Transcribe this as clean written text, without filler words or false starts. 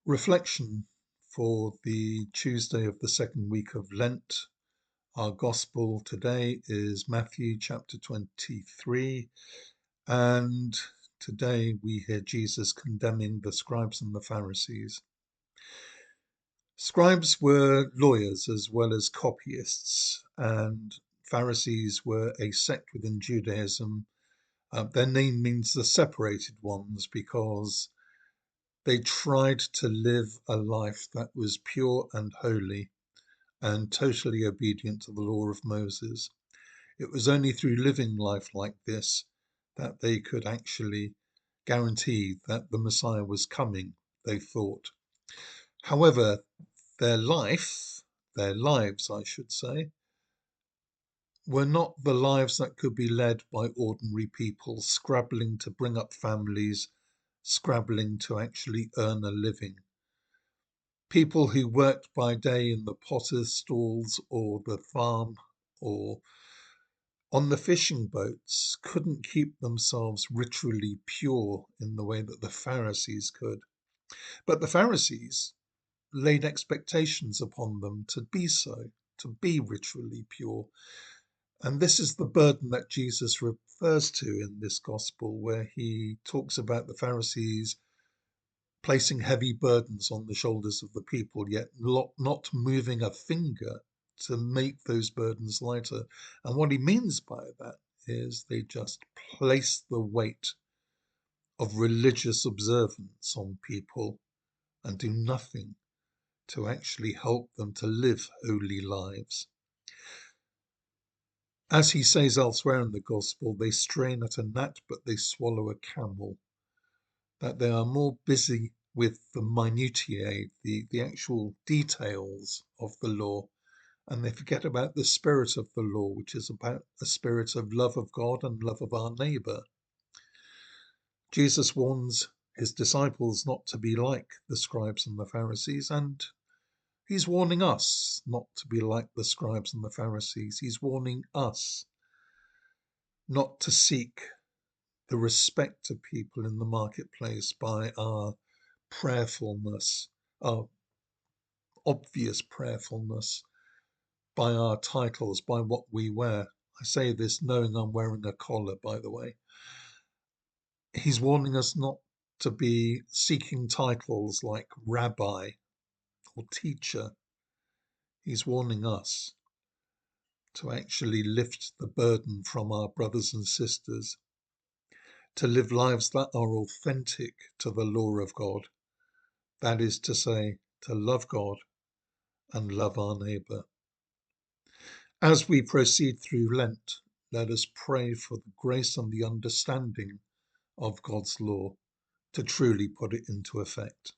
Reflection for the Tuesday of the second week of Lent. Our Gospel today is Matthew chapter 23, and today we hear Jesus condemning the scribes and the Pharisees. Scribes were lawyers as well as copyists, and Pharisees were a sect within Judaism. Their name means the separated ones because they tried to live a life that was pure and holy and totally obedient to the law of Moses. It was only through living life like this that they could actually guarantee that the Messiah was coming, they thought. However, their lives, I should say, were not the lives that could be led by ordinary people scrabbling to bring up families, scrabbling to actually earn a living. People who worked by day in the potter's stalls or the farm or on the fishing boats couldn't keep themselves ritually pure in the way that the Pharisees could. But the Pharisees laid expectations upon them to be so, to be ritually pure. And this is the burden that Jesus refers to in this gospel, where he talks about the Pharisees placing heavy burdens on the shoulders of the people, yet not moving a finger to make those burdens lighter. And what he means by that is they just place the weight of religious observance on people and do nothing to actually help them to live holy lives. As he says elsewhere in the gospel, they strain at a gnat, but they swallow a camel. That they are more busy with the minutiae, the actual details of the law, and they forget about the spirit of the law, which is about a spirit of love of God and love of our neighbour. Jesus warns his disciples not to be like the scribes and the Pharisees, and he's warning us not to be like the scribes and the Pharisees. He's warning us not to seek the respect of people in the marketplace by our prayerfulness, our obvious prayerfulness, by our titles, by what we wear. I say this knowing I'm wearing a collar, by the way. He's warning us not to be seeking titles like rabbi or teacher. He's warning us to actually lift the burden from our brothers and sisters, to live lives that are authentic to the law of God. That is to say, to love God and love our neighbour. As we proceed through Lent, let us pray for the grace and the understanding of God's law to truly put it into effect.